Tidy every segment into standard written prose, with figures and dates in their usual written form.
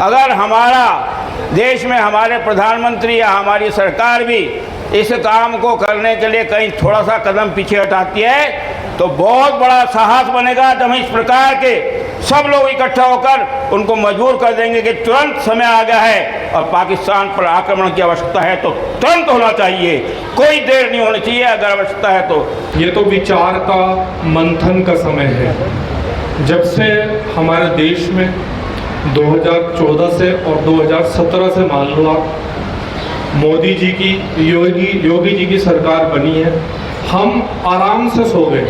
अगर हमारा देश में हमारे प्रधानमंत्री या हमारी सरकार भी इस काम को करने के लिए कहीं थोड़ा सा कदम पीछे हटाती है तो बहुत बड़ा साहस बनेगा। तो हम इस प्रकार के सब लोग इकट्ठा होकर उनको मजबूर कर देंगे कि तुरंत समय आ गया है और पाकिस्तान पर आक्रमण की आवश्यकता है तो तुरंत होना चाहिए, कोई देर नहीं होनी चाहिए अगर आवश्यकता है तो। ये तो विचार का मंथन का समय है। जब से हमारे देश में 2014 से और 2017 से मान लो आप मोदी जी की योगी जी की सरकार बनी है, हम आराम से सो गए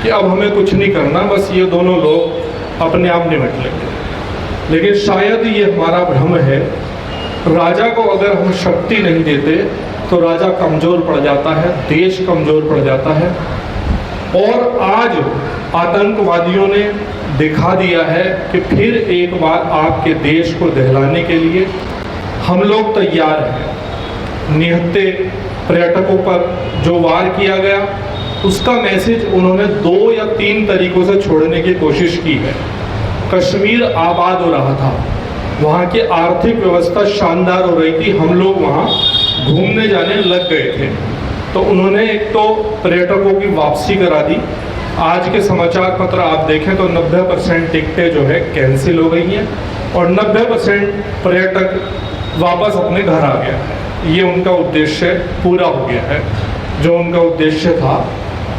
कि अब हमें कुछ नहीं करना, बस ये दोनों लोग अपने आप निपट लेंगे। लेकिन शायद ये हमारा भ्रम है। राजा को अगर हम शक्ति नहीं देते तो राजा कमज़ोर पड़ जाता है, देश कमज़ोर पड़ जाता है। और आज आतंकवादियों ने दिखा दिया है कि फिर एक बार आपके देश को दहलाने के लिए हम लोग तैयार हैं। निहत्थे पर्यटकों पर जो वार किया गया उसका मैसेज उन्होंने 2 या 3 तरीकों से छोड़ने की कोशिश की है। कश्मीर आबाद हो रहा था, वहाँ की आर्थिक व्यवस्था शानदार हो रही थी, हम लोग वहाँ घूमने जाने लग गए थे, तो उन्होंने एक तो पर्यटकों की वापसी करा दी। आज के समाचार पत्र आप देखें तो 90% टिकटें जो है कैंसिल हो गई हैं और 90% पर्यटक वापस अपने घर आ गया है। ये उनका उद्देश्य पूरा हो गया है जो उनका उद्देश्य था।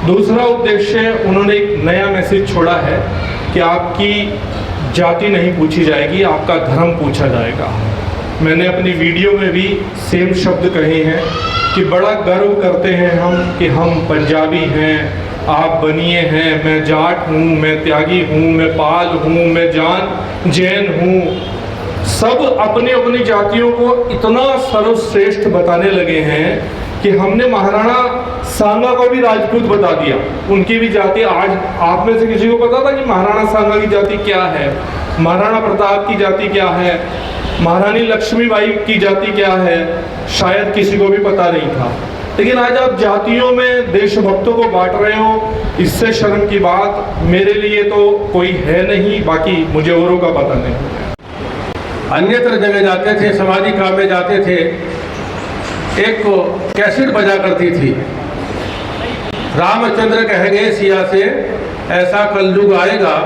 दूसरा उद्देश्य, उन्होंने एक नया मैसेज छोड़ा है कि आपकी जाति नहीं पूछी जाएगी, आपका धर्म पूछा जाएगा। मैंने अपनी वीडियो में भी सेम शब्द कहे हैं कि बड़ा गर्व करते हैं हम कि हम पंजाबी हैं, आप बनिए हैं, मैं जाट हूँ, मैं त्यागी हूँ, मैं पाल हूँ, मैं जैन हूँ। सब अपनी अपनी जातियों को इतना सर्वश्रेष्ठ बताने लगे हैं कि हमने महाराणा सांगा को भी राजपूत बता दिया, उनकी भी जाति। आज आप में से किसी को पता था कि महाराणा सांगा की जाति क्या है, महाराणा प्रताप की जाति क्या है, महारानी लक्ष्मीबाई की जाति क्या है? शायद किसी को भी पता नहीं था। लेकिन आज आप जातियों में देशभक्तों को बांट रहे हो, इससे शर्म की बात मेरे लिए तो कोई है नहीं, बाकी मुझे औरों का पता नहीं। अन्यत्र जगह जाते थे, समाजी काम में जाते थे, एक कैसेट बजा करती थी, रामचंद्र कहेंगे सिया से ऐसा कलयुग आएगा,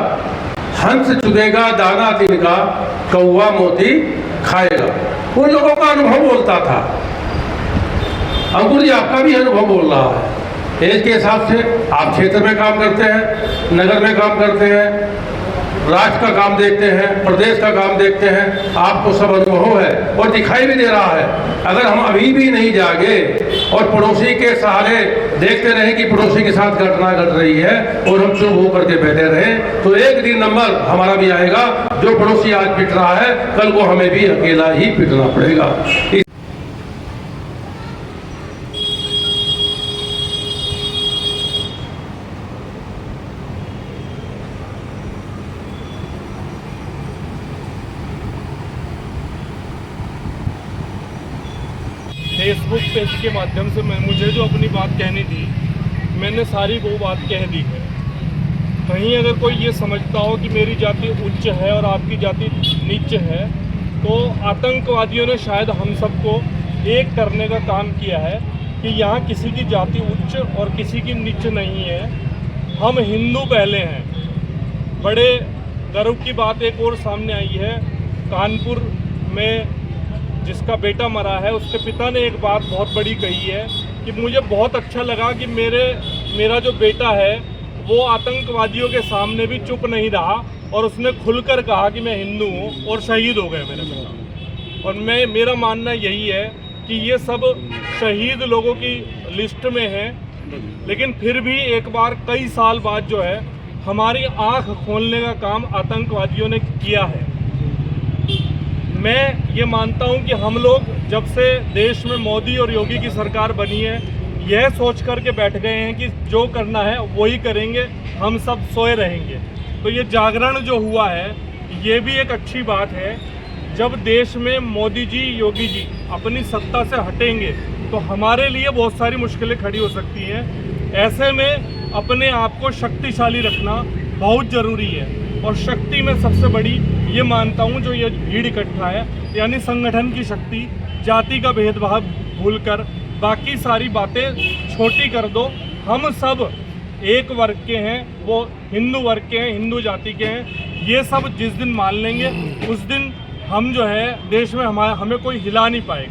हंस चुगेगा दाना तिनका, कौवा मोती खाएगा। उन लोगों का अनुभव बोलता था। अंकुर जी आपका भी अनुभव बोल रहा है। एज के हिसाब से आप क्षेत्र में काम करते हैं, नगर में काम करते हैं, राज्य का काम देखते हैं, प्रदेश का काम देखते हैं, आपको सब अनुभव है और दिखाई भी दे रहा है। अगर हम अभी भी नहीं जागे और पड़ोसी के सहारे देखते रहे कि पड़ोसी के साथ घटना घट रही है और हम चुप होकर के बैठे रहे तो एक दिन नंबर हमारा भी आएगा। जो पड़ोसी आज पिट रहा है कल को हमें भी अकेला ही पिटना पड़ेगा। फेसबुक पेज के माध्यम से मुझे जो अपनी बात कहनी थी मैंने सारी वो बात कह दी है। कहीं अगर कोई ये समझता हो कि मेरी जाति उच्च है और आपकी जाति नीच है तो आतंकवादियों ने शायद हम सबको एक करने का काम किया है कि यहाँ किसी की जाति उच्च और किसी की नीच नहीं है। हम हिंदू पहले हैं। बड़े गर्व की बात एक और सामने आई है, कानपुर में जिसका बेटा मरा है उसके पिता ने एक बात बहुत बड़ी कही है कि मुझे बहुत अच्छा लगा कि मेरा जो बेटा है वो आतंकवादियों के सामने भी चुप नहीं रहा और उसने खुलकर कहा कि मैं हिंदू हूँ और शहीद हो गए मेरे बेटा। और मेरा मानना यही है कि ये सब शहीद लोगों की लिस्ट में हैं, लेकिन फिर भी एक बार कई साल बाद जो है हमारी आँख खोलने का काम आतंकवादियों ने किया है। मैं ये मानता हूँ कि हम लोग जब से देश में मोदी और योगी की सरकार बनी है यह सोच कर के बैठ गए हैं कि जो करना है वही करेंगे, हम सब सोए रहेंगे। तो ये जागरण जो हुआ है ये भी एक अच्छी बात है। जब देश में मोदी जी योगी जी अपनी सत्ता से हटेंगे तो हमारे लिए बहुत सारी मुश्किलें खड़ी हो सकती हैं। ऐसे में अपने आप को शक्तिशाली रखना बहुत ज़रूरी है और शक्ति में सबसे बड़ी ये मानता हूँ जो ये भीड़ इकट्ठा है, यानी संगठन की शक्ति, जाति का भेदभाव भूलकर बाकी सारी बातें छोटी कर दो। हम सब एक वर्ग के हैं, वो हिंदू वर्ग के हैं, हिंदू जाति के हैं। ये सब जिस दिन मान लेंगे उस दिन हम जो है देश में हमें कोई हिला नहीं पाएगा।